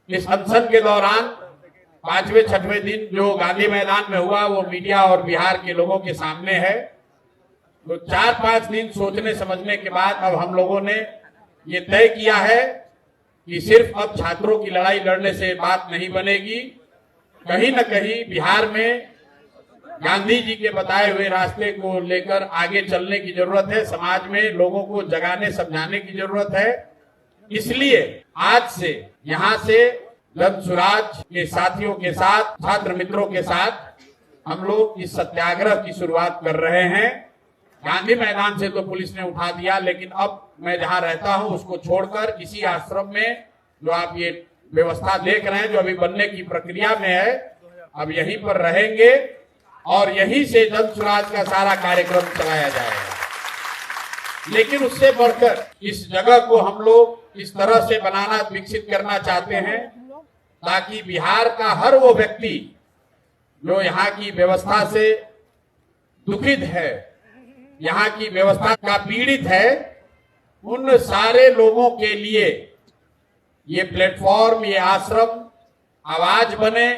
इस अनशन के दौरान 5वें 6वें दिन जो गांधी मैदान में हुआ वो मीडिया और बिहार के लोगों के सामने है। तो 4-5 दिन सोचने समझने के बाद अब हम लोगों ने ये तय किया है कि सिर्फ अब छात्रों की लड़ाई लड़ने से बात नहीं बनेगी, कहीं न कहीं बिहार में गांधी जी के बताए हुए रास्ते को लेकर आगे चलने की जरूरत है। समाज में लोगों को जगाने समझाने की जरूरत है। इसलिए आज से यहाँ से जन सुराज के साथियों के साथ, छात्र मित्रों के साथ हम लोग इस सत्याग्रह की शुरुआत कर रहे हैं। गांधी मैदान से तो पुलिस ने उठा दिया, लेकिन अब मैं जहाँ रहता हूँ उसको छोड़कर इसी आश्रम में जो आप ये व्यवस्था देख रहे हैं, जो अभी बनने की प्रक्रिया में है, अब यहीं पर रहेंगे और यहीं से जन सुराज का सारा कार्यक्रम चलाया जाएगा। लेकिन उससे बढ़कर इस जगह को हम लोग इस तरह से बनाना, विकसित करना चाहते हैं ताकि बिहार का हर वो व्यक्ति जो यहाँ की व्यवस्था से दुखित है, यहाँ की व्यवस्था का पीड़ित है, उन सारे लोगों के लिए ये प्लेटफॉर्म, ये आश्रम आवाज बने,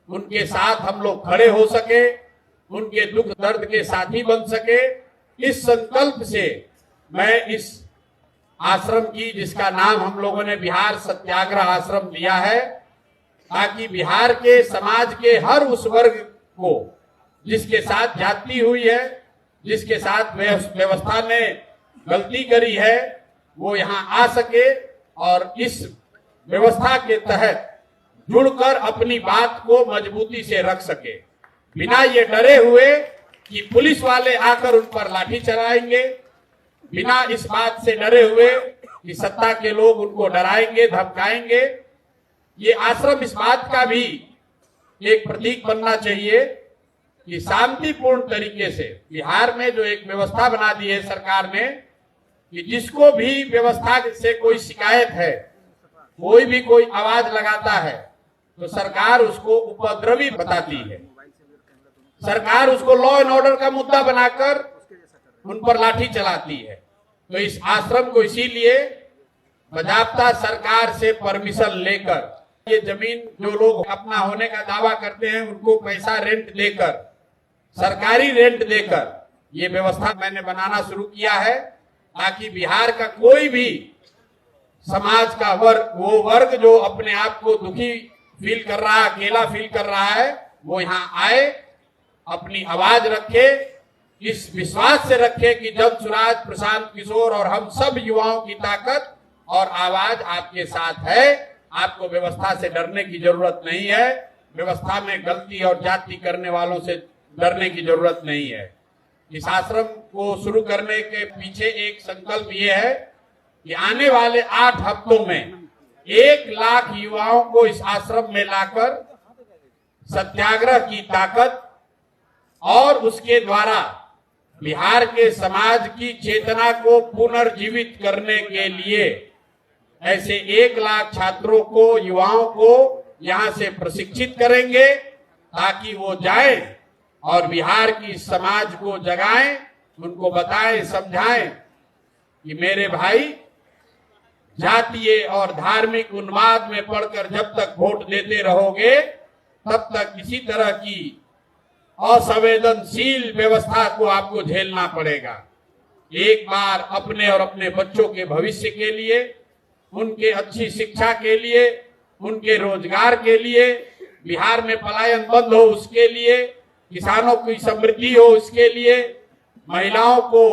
उनके साथ हम लोग खड़े हो सके, उनके दुख दर्द के साथी बन सके। इस संकल्प से मैं इस आश्रम की, जिसका नाम हम लोगों ने बिहार सत्याग्रह आश्रम दिया है, ताकि बिहार के समाज के हर उस वर्ग को जिसके साथ जाति हुई है, जिसके साथ व्यवस्था ने गलती करी है, वो यहाँ आ सके और इस व्यवस्था के तहत जुड़कर अपनी बात को मजबूती से रख सके, बिना ये डरे हुए कि पुलिस वाले आकर उन पर लाठी चलाएंगे, बिना इस बात से डरे हुए कि सत्ता के लोग उनको डराएंगे, धमकाएंगे। ये आश्रम इस बात का भी एक प्रतीक बनना चाहिए कि शांतिपूर्ण तरीके से बिहार में जो एक व्यवस्था बना दी है सरकार ने, कि जिसको भी व्यवस्था से कोई शिकायत है, कोई भी कोई आवाज लगाता है, तो सरकार उसको उपद्रवी बताती है। सरकार उसको लॉ एंड ऑर्डर का मुद्दा बनाकर उन पर लाठी चलाती है। तो इस आश्रम को इसीलिए बाकायदा सरकार से परमिशन लेकर, ये जमीन जो लोग अपना होने का दावा करते हैं उनको पैसा रेंट देकर, सरकारी रेंट देकर ये व्यवस्था मैंने बनाना शुरू किया है, ताकि बिहार का कोई भी समाज का वर्ग, वो वर्ग जो अपने आप को दुखी फील कर रहा है, अकेला फील कर रहा है, वो यहाँ आए, अपनी आवाज रखे, इस विश्वास से रखे कि जन सुराज, प्रशांत किशोर और हम सब युवाओं की ताकत और आवाज आपके साथ है। आपको व्यवस्था से डरने की जरूरत नहीं है, व्यवस्था में गलती और जाति करने वालों से डरने की जरूरत नहीं है। इस आश्रम को शुरू करने के पीछे एक संकल्प ये है कि आने वाले 8 हफ्तों में 1 लाख युवाओं को इस आश्रम में लाकर सत्याग्रह की ताकत और उसके द्वारा बिहार के समाज की चेतना को पुनर्जीवित करने के लिए ऐसे 1 लाख छात्रों को, युवाओं को यहां से प्रशिक्षित करेंगे, ताकि वो जाएं और बिहार की समाज को जगाएं, उनको बताएं, समझाएं कि मेरे भाई, जातीय और धार्मिक उन्माद में पड़कर जब तक वोट देते रहोगे, तब तक इसी तरह की असंवेदनशील व्यवस्था को आपको झेलना पड़ेगा। एक बार अपने और अपने बच्चों के भविष्य के लिए, उनके अच्छी शिक्षा के लिए, उनके रोजगार के लिए, बिहार में पलायन बंद हो उसके लिए, किसानों की समृद्धि हो इसके लिए, महिलाओं को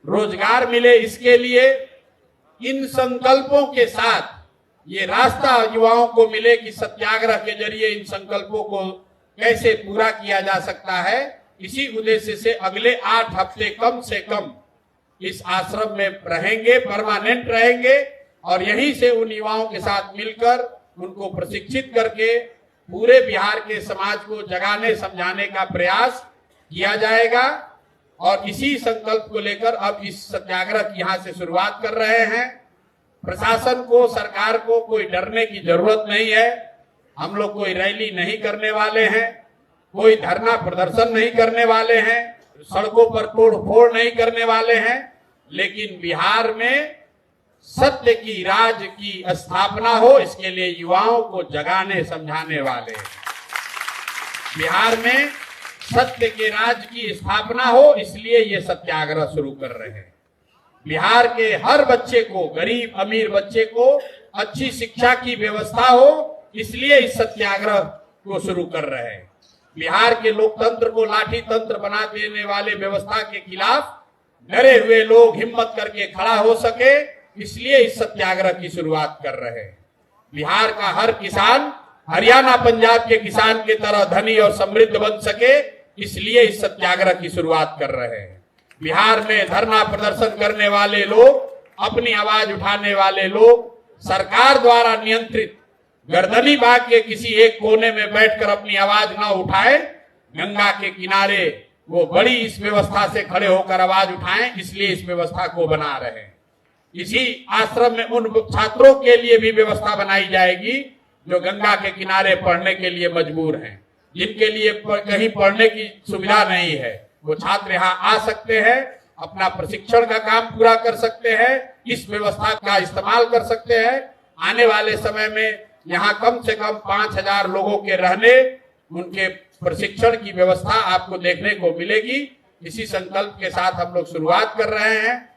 रोजगार मिले इसके लिए, इन संकल्पों के साथ ये रास्ता युवाओं को मिले कि सत्याग्रह के जरिए इन संकल्पों को कैसे पूरा किया जा सकता है। इसी उद्देश्य से अगले 8 हफ्ते कम से कम इस आश्रम में रहेंगे, परमानेंट रहेंगे और यहीं से उन युवाओं के साथ मिलकर उनको प्रशिक्षित करके पूरे बिहार के समाज को जगाने समझाने का प्रयास किया जाएगा। और इसी संकल्प को लेकर अब इस सत्याग्रह की यहाँ से शुरुआत कर रहे हैं। प्रशासन को, सरकार को कोई डरने की जरूरत नहीं है। हम लोग कोई रैली नहीं करने वाले हैं, कोई धरना प्रदर्शन नहीं करने वाले हैं, सड़कों पर तोड़ फोड़ नहीं करने वाले हैं, लेकिन बिहार में सत्य की राज की स्थापना हो, इसके लिए युवाओं को जगाने समझाने वाले। बिहार में सत्य के राज की स्थापना हो, इसलिए ये सत्याग्रह शुरू कर रहे हैं। बिहार के हर बच्चे को, गरीब अमीर बच्चे को अच्छी शिक्षा की व्यवस्था हो, इसलिए इस सत्याग्रह को शुरू कर रहे हैं। बिहार के लोकतंत्र को लाठी तंत्र बना देने वाले व्यवस्था के खिलाफ डरे हुए लोग हिम्मत करके खड़ा हो सके, इसलिए इस सत्याग्रह की शुरुआत कर रहे हैं। बिहार का हर किसान हरियाणा पंजाब के किसान की तरह धनी और समृद्ध बन सके, इसलिए इस सत्याग्रह की शुरुआत कर रहे हैं। बिहार में धरना प्रदर्शन करने वाले लोग, अपनी आवाज उठाने वाले लोग सरकार द्वारा नियंत्रित गर्दनी बाग के किसी एक कोने में बैठकर अपनी आवाज न उठाए, गंगा के किनारे वो बड़ी इस व्यवस्था से खड़े होकर आवाज उठाएं, इसलिए इस व्यवस्था को बना रहे हैं। इसी आश्रम में उन छात्रों के लिए भी व्यवस्था बनाई जाएगी जो गंगा के किनारे पढ़ने के लिए मजबूर हैं, जिनके लिए कहीं पढ़ने की सुविधा नहीं है। वो छात्र यहाँ आ सकते हैं, अपना प्रशिक्षण का काम पूरा कर सकते हैं, इस व्यवस्था का इस्तेमाल कर सकते हैं। आने वाले समय में यहाँ कम से कम 5000 लोगों के रहने, उनके प्रशिक्षण की व्यवस्था आपको देखने को मिलेगी। इसी संकल्प के साथ हम लोग शुरुआत कर रहे हैं।